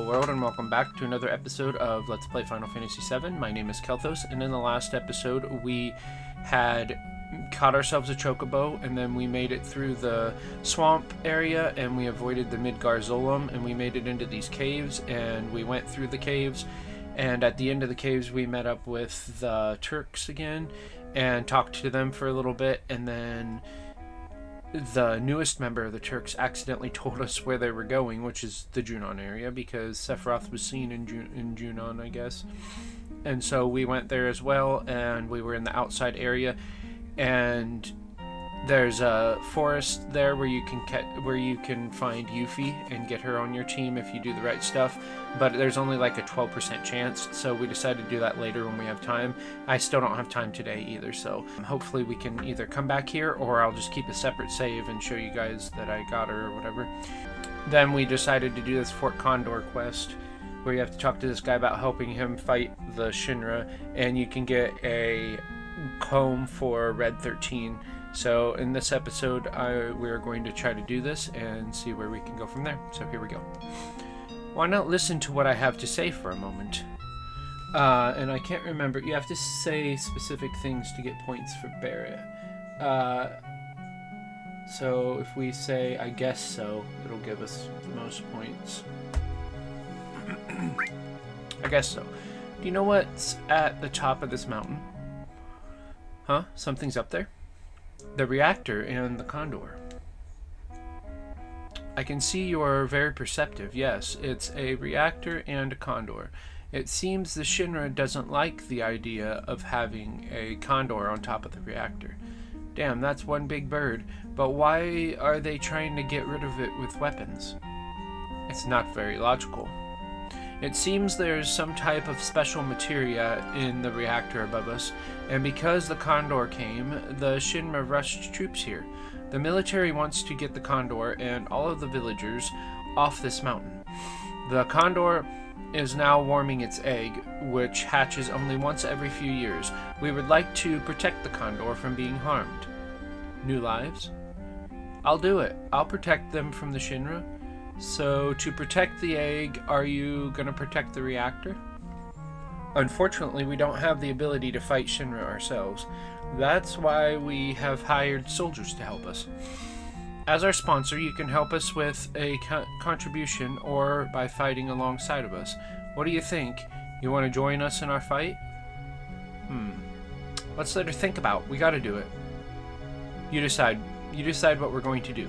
world, and welcome back to another episode of Let's Play Final Fantasy VII. My name is Kelthos, and in the last episode we had caught ourselves a chocobo, and then we made it through the swamp area, and we avoided the Midgar Zolom, and we made it into these caves, and we went through the caves, and at the end of the caves we met up with the Turks again, and talked to them for a little bit, and then the newest member of the Turks accidentally told us where they were going, which is the Junon area, because Sephiroth was seen in Junon, I guess. And so we went there as well, and we were in the outside area, and there's a forest there where you can find Yuffie and get her on your team if you do the right stuff, but there's only like a 12% chance, so we decided to do that later when we have time. I still don't have time today either, so hopefully we can either come back here or I'll just keep a separate save and show you guys that I got her or whatever. Then we decided to do this Fort Condor quest where you have to talk to this guy about helping him fight the Shinra, and you can get a comb for Red 13. So in this episode, we're going to try to do this and see where we can go from there. So here we go. Why not listen to what I have to say for a moment? And I can't remember. You have to say specific things to get points for Barrett. So if we say, I guess so, it'll give us the most points. I guess so. Do you know what's at the top of this mountain? Huh? Something's up there? The reactor and the Condor. I can see you're very perceptive. Yes, it's a reactor and a Condor. It seems the Shinra doesn't like the idea of having a Condor on top of the reactor. Damn, that's one big bird. But why are they trying to get rid of it with weapons? It's not very logical. It seems there's some type of special materia in the reactor above us, and because the Condor came, the Shinra rushed troops here. The military wants to get the Condor and all of the villagers off this mountain. The Condor is now warming its egg, which hatches only once every few years. We would like to protect the Condor from being harmed. New lives? I'll do it. I'll protect them from the Shinra. So, to protect the egg, are you gonna protect the reactor? Unfortunately, we don't have the ability to fight Shinra ourselves. That's why we have hired soldiers to help us. As our sponsor, you can help us with a contribution or by fighting alongside of us. What do you think? You want to join us in our fight? Let's let her think about. We gotta do it. You decide. You decide what we're going to do.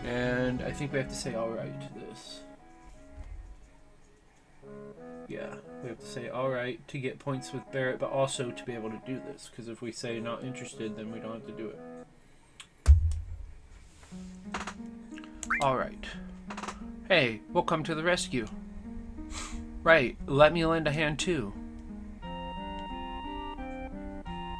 And I think we have to say alright to this. Yeah, we have to say alright to get points with Barrett, but also to be able to do this. Because if we say not interested, then we don't have to do it. Alright. Hey, we'll come to the rescue. Right, let me lend a hand too.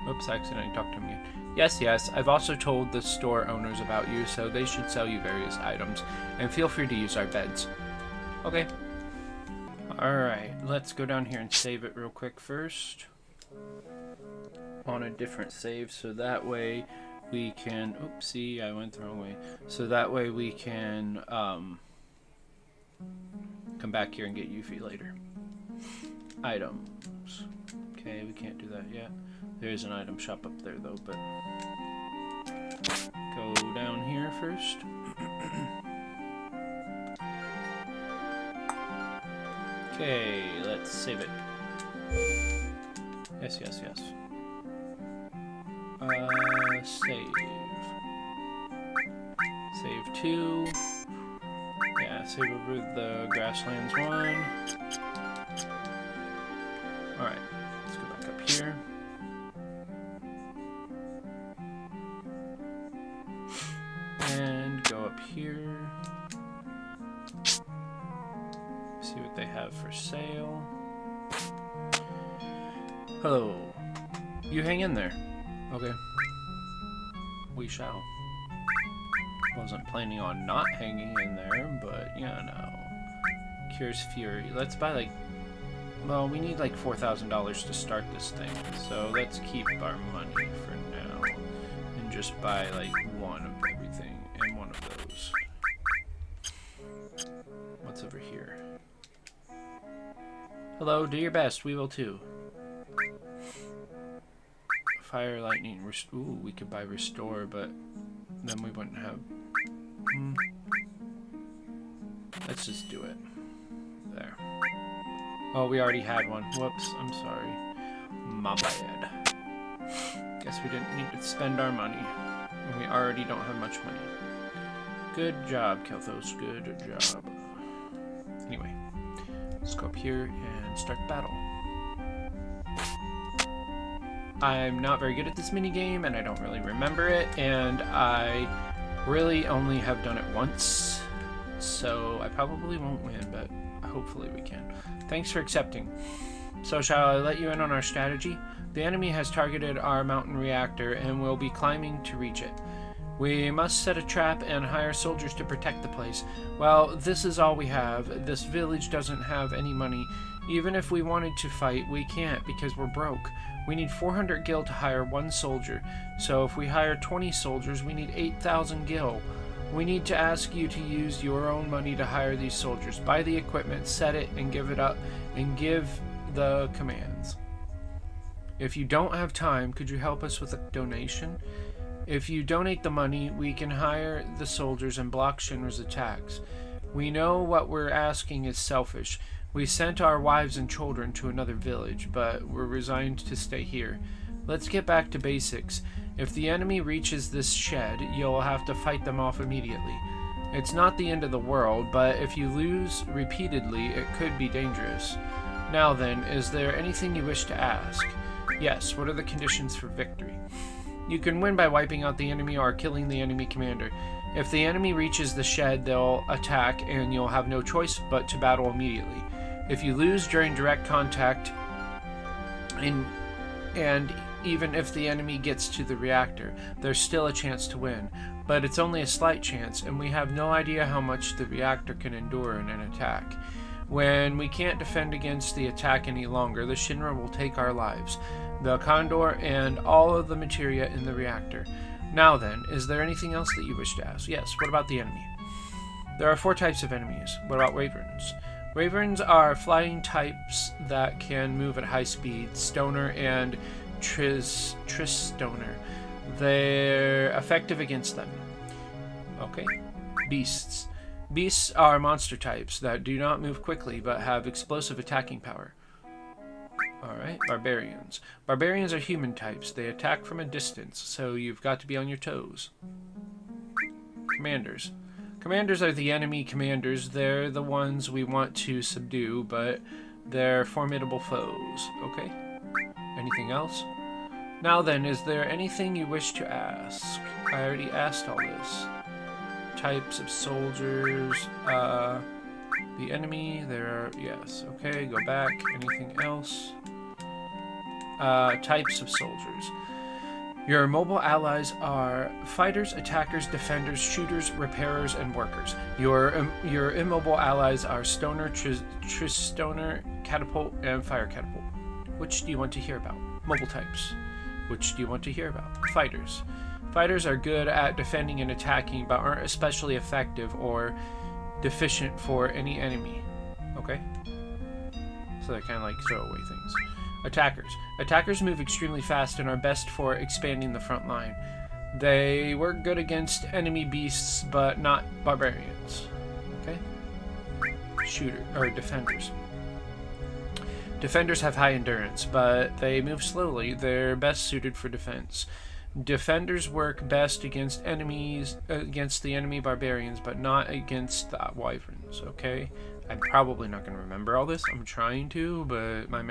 Oops, I accidentally talked to him again. Yes, I've also told the store owners about you, so they should sell you various items. And feel free to use our beds. Okay. Alright, let's go down here and save it real quick first. On a different save, so that way we can... Oopsie, I went the wrong way. So that way we can come back here and get Yuffie later. Items. Okay, we can't do that yet. There's an item shop up there though, but go down here first. Okay, let's save it. Yes. Save. Save 2. Yeah, save over the Grasslands 1. Alright, let's go back up here. And go up here. See what they have for sale. Hello. You hang in there. Okay. We shall. Wasn't planning on not hanging in there, but you know. Cures Fury. Let's buy like... Well, we need like $4,000 to start this thing. So let's keep our money for now. And just buy like one of everything and one of those. What's over here? Hello, do your best. We will too. Fire, lightning. Ooh, we could buy restore, but then we wouldn't have. Let's just do it. There. Oh, we already had one. Whoops, I'm sorry. My bad. Guess we didn't need to spend our money. And we already don't have much money. Good job, Kelthos. Good job. Anyway, let's go up here and start the battle. I'm not very good at this minigame, and I don't really remember it, and I really only have done it once, so I probably won't win, but hopefully we can. Thanks for accepting. So shall I let you in on our strategy? The enemy has targeted our mountain reactor, and will be climbing to reach it. We must set a trap and hire soldiers to protect the place. Well, this is all we have. This village doesn't have any money. Even if we wanted to fight, we can't because we're broke. We need 400 gil to hire one soldier. So if we hire 20 soldiers, we need 8,000 gil. We need to ask you to use your own money to hire these soldiers. Buy the equipment, set it, and give it up, and give the commands. If you don't have time, could you help us with a donation? If you donate the money, we can hire the soldiers and block Shinra's attacks. We know what we're asking is selfish. We sent our wives and children to another village, but we're resigned to stay here. Let's get back to basics. If the enemy reaches this shed, you'll have to fight them off immediately. It's not the end of the world, but if you lose repeatedly, it could be dangerous. Now then, is there anything you wish to ask? Yes, what are the conditions for victory? You can win by wiping out the enemy or killing the enemy commander. If the enemy reaches the shed, they'll attack, and you'll have no choice but to battle immediately. If you lose during direct contact, and even if the enemy gets to the reactor, there's still a chance to win. But it's only a slight chance, and we have no idea how much the reactor can endure in an attack. When we can't defend against the attack any longer, the Shinra will take our lives, the Condor, and all of the materia in the reactor. Now then, is there anything else that you wish to ask? Yes, what about the enemy? There are 4 types of enemies. What about wyverns? Wyverns are flying types that can move at high speed, stoner and tristoner. They're effective against them. Okay. Beasts. Beasts are monster types that do not move quickly but have explosive attacking power. Alright, barbarians. Barbarians are human types. They attack from a distance, so you've got to be on your toes. Commanders. Commanders are the enemy commanders. They're the ones we want to subdue, but they're formidable foes. Okay? Anything else? Now then, is there anything you wish to ask? I already asked all this. Types of soldiers. The enemy, there are... Yes, okay, go back. Anything else? Types of soldiers. Your mobile allies are fighters, attackers, defenders, shooters, repairers, and workers. Your immobile allies are stoner, tristoner, catapult, and fire catapult. Which do you want to hear about? Mobile types. Which do you want to hear about? Fighters. Fighters are good at defending and attacking, but aren't especially effective or deficient for any enemy. Okay? So they're kind of like throwaway things. Attackers. Attackers move extremely fast and are best for expanding the front line. They work good against enemy beasts, but not barbarians. Okay? Defenders. Defenders have high endurance, but they move slowly. They're best suited for defense. Defenders work best against the enemy barbarians, but not against the wyverns. Okay? I'm probably not going to remember all this. I'm trying to, but my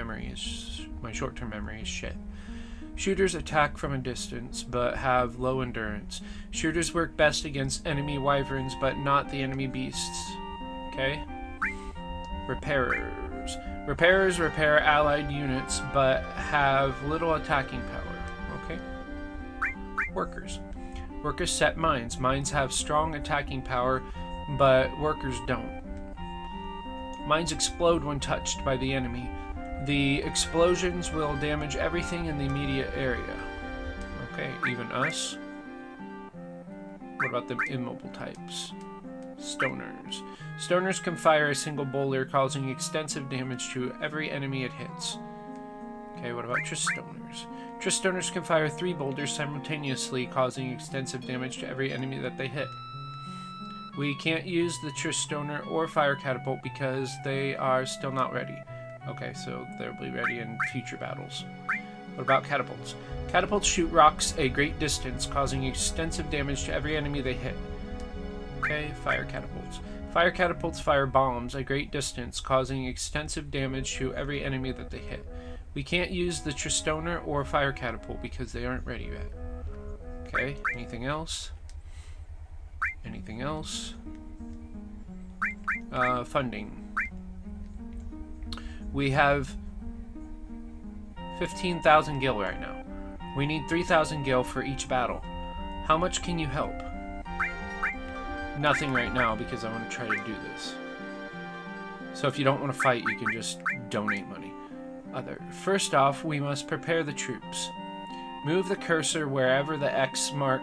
short-term memory is shit. Shooters attack from a distance, but have low endurance. Shooters work best against enemy wyverns, but not the enemy beasts. Okay? Repairers. Repairers repair allied units, but have little attacking power. Okay? Workers. Workers set mines. Mines have strong attacking power, but workers don't. Mines explode when touched by the enemy. The explosions will damage everything in the immediate area. Okay, even us. What about the immobile types? Stoners. Stoners can fire a single boulder, causing extensive damage to every enemy it hits. Okay, what about Tristoners? Tristoners can fire 3 boulders simultaneously, causing extensive damage to every enemy that they hit. We can't use the Tristoner or Fire Catapult because they are still not ready. Okay, so they'll be ready in future battles. What about Catapults? Catapults shoot rocks a great distance, causing extensive damage to every enemy they hit. Okay, Fire Catapults. Fire Catapults fire bombs a great distance, causing extensive damage to every enemy that they hit. We can't use the Tristoner or Fire Catapult because they aren't ready yet. Okay, anything else? Anything else? Funding. We have 15,000 gil right now. We need 3,000 gil for each battle. How much can you help? Nothing right now because I want to try to do this. So if you don't want to fight, you can just donate money. First off, we must prepare the troops. Move the cursor wherever the X mark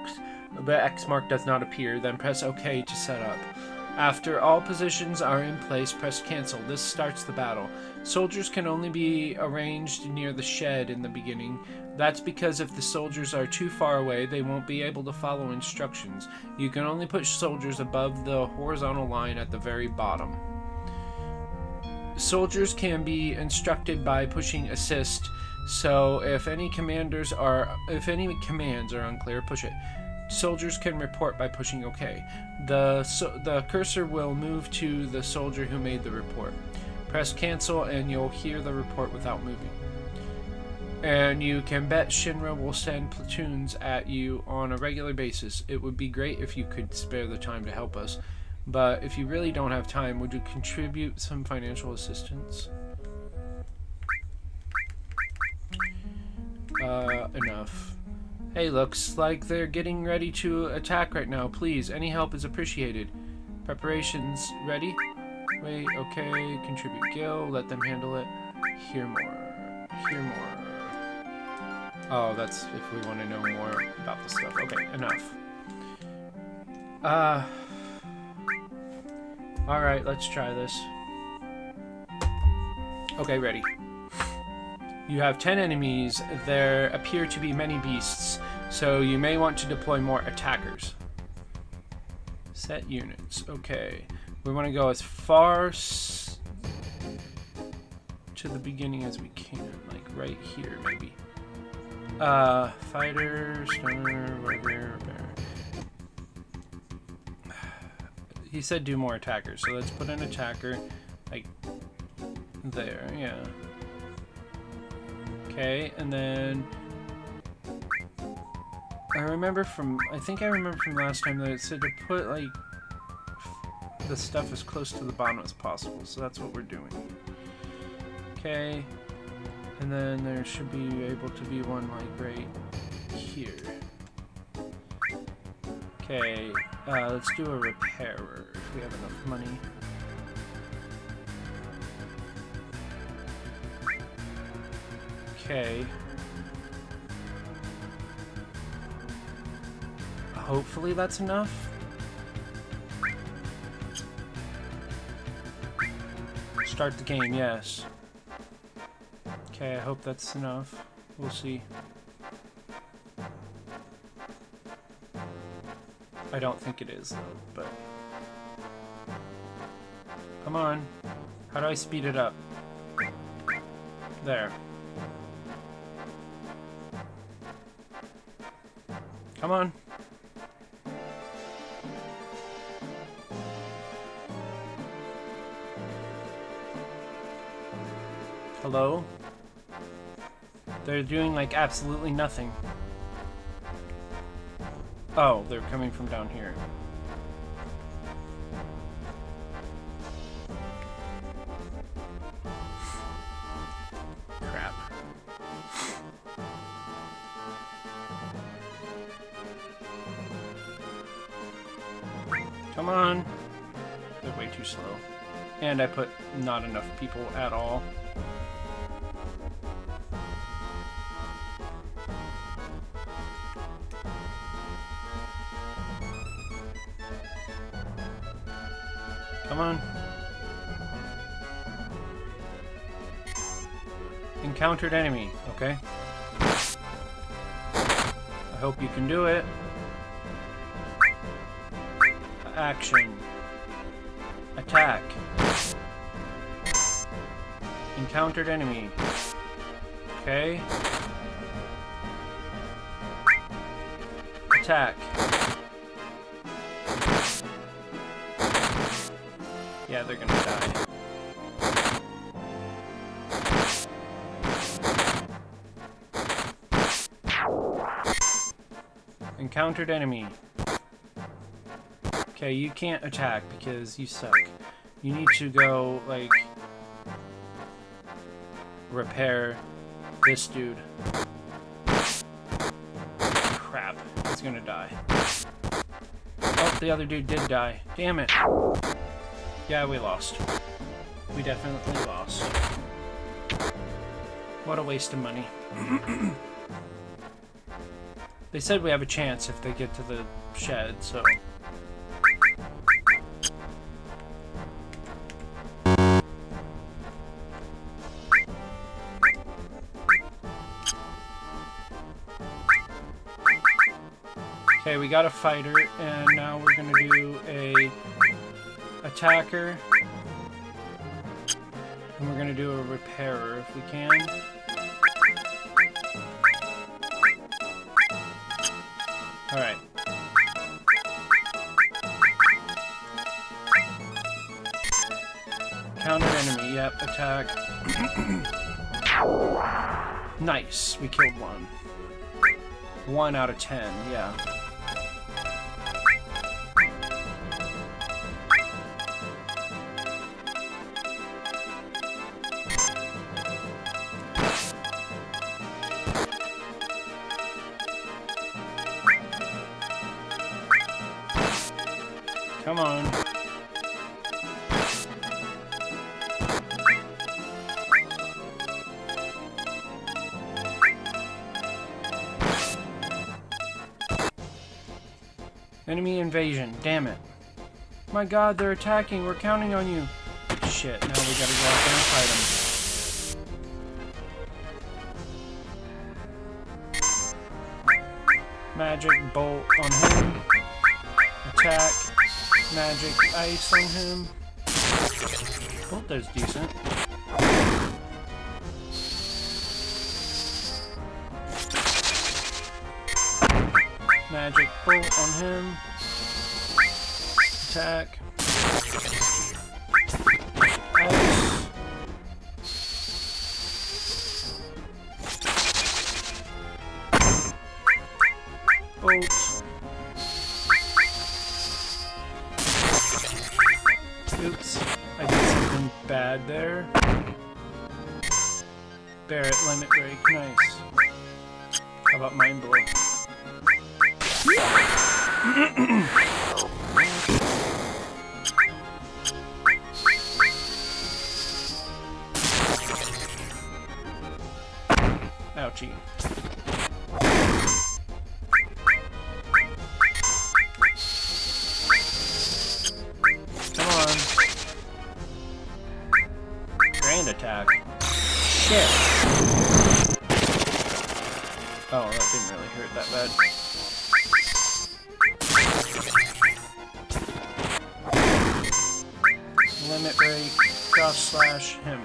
does not appear, then press OK to set up. After all positions are in place, press cancel. This starts the battle. Soldiers can only be arranged near the shed in the beginning. That's because if the soldiers are too far away, they won't be able to follow instructions. You can only put soldiers above the horizontal line at the very bottom. Soldiers can be instructed by pushing assist, so if any commands are unclear, push it. Soldiers can report by pushing OK. The cursor will move to the soldier who made the report. Press cancel and you'll hear the report without moving. And you can bet Shinra will send platoons at you on a regular basis. It would be great if you could spare the time to help us. But if you really don't have time, would you contribute some financial assistance? Enough. Hey, looks like they're getting ready to attack right now. Please, any help is appreciated. Preparations ready? Wait, okay. Contribute gil. Let them handle it. Hear more. Hear more. Oh, that's if we want to know more about the stuff. Okay, enough. Alright, let's try this. Okay, ready. You have 10 enemies. There appear to be many beasts, so you may want to deploy more attackers. Set units. Okay. We want to go as far to the beginning as we can. Like right here, maybe. Fighter, stoner, repair. He said do more attackers, so let's put an attacker, like, there, yeah. Okay, and then I think I remember from last time that it said to put, like, the stuff as close to the bottom as possible, so that's what we're doing. Okay, and then there should be able to be one, like, right here. Okay, let's do a repairer if we have enough money. Okay. Hopefully that's enough. Start the game, yes. Okay, I hope that's enough. We'll see. I don't think it is, though, but... Come on. How do I speed it up? There. Come on. Hello? They're doing, like, absolutely nothing. Oh, they're coming from down here. Crap. Come on. They're way too slow. And I put not enough people at all. Come on. Encountered enemy. Okay. I hope you can do it. Action. Attack. Encountered enemy. Okay. Attack. Yeah, they're gonna die. Encountered enemy. Okay, you can't attack because you suck. You need to go, like, repair this dude. Crap, he's gonna die. Oh, the other dude did die. Damn it. Yeah, we lost. We definitely lost. What a waste of money. They said we have a chance if they get to the shed, so... Okay, we got a fighter, and now we're gonna do a attacker, and we're gonna do a repairer if we can. Alright. Counter enemy, yep, attack. Nice, we killed one. 1 out of 10, yeah. Come on. Enemy invasion. Damn it. My god, they're attacking. We're counting on you. Shit, now we gotta go out there and fight them. Magic bolt on him. Attack. Magic ice on him. Oh, that's decent. Magic bolt on him. Attack. Ice. Bolt. Oops, I did something bad there. Barret limit break, nice. How about mind blow? Ouchie. Come on. Grand attack. Shit. Oh, that didn't really hurt that bad. Limit break. Cross slash him.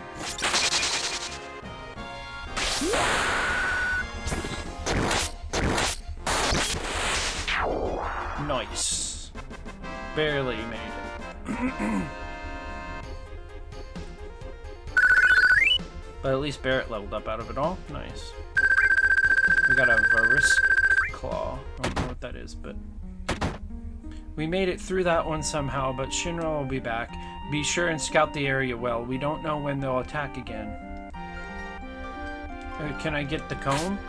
Nice. Barely made it. But at least Barret leveled up out of it all. Nice. We got a Varisk Claw. I don't know what that is, but... We made it through that one somehow, but Shinra will be back. Be sure and scout the area well. We don't know when they'll attack again. Can I get the comb?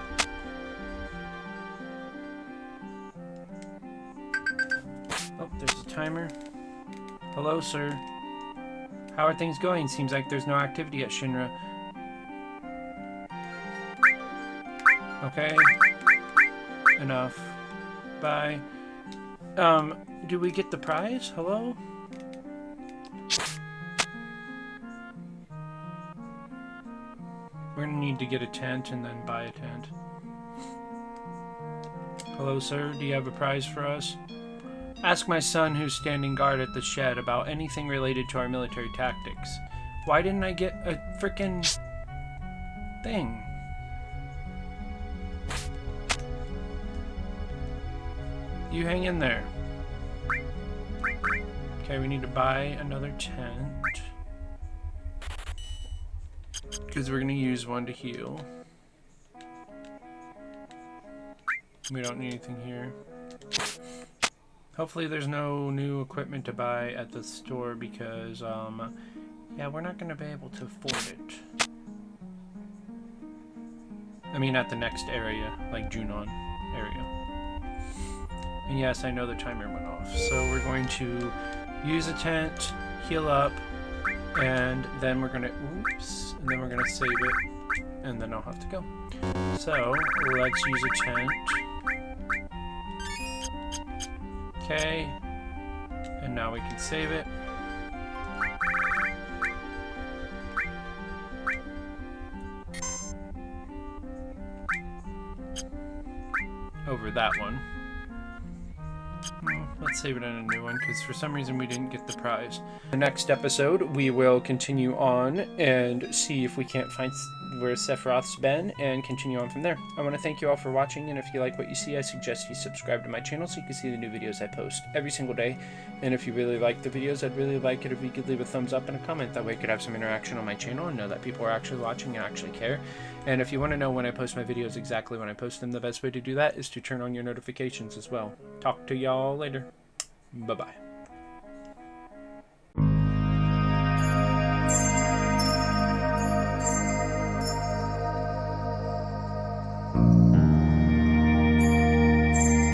Oh, there's a timer. Hello, sir. How are things going? Seems like there's no activity at Shinra. Okay. Enough. Bye. Do we get the prize? Hello? need to get a tent and then buy a tent. Hello, sir. Do you have a prize for us? Ask my son who's standing guard at the shed about anything related to our military tactics. Why didn't I get a frickin' thing? You hang in there. Okay, we need to buy another tent. Because we're going to use one to heal. We don't need anything here. Hopefully there's no new equipment to buy at the store because, yeah, we're not going to be able to afford it. I mean, at the next area, like Junon area. And yes, I know the timer went off. So we're going to use a tent, heal up, and then we're going to, oops, and then we're going to save it, and then I'll have to go. So let's use a tent. Okay, and now we can save it. Over that one. Let's save it in a new one, because for some reason we didn't get the prize. The next episode, we will continue on and see if we can't find where Sephiroth's been and continue on from there. I want to thank you all for watching, and if you like what you see, I suggest you subscribe to my channel so you can see the new videos I post every single day. And if you really like the videos, I'd really like it if you could leave a thumbs up and a comment. That way I could have some interaction on my channel and know that people are actually watching and actually care. And if you want to know when I post my videos exactly when I post them, the best way to do that is to turn on your notifications as well. Talk to y'all later. Bye-bye.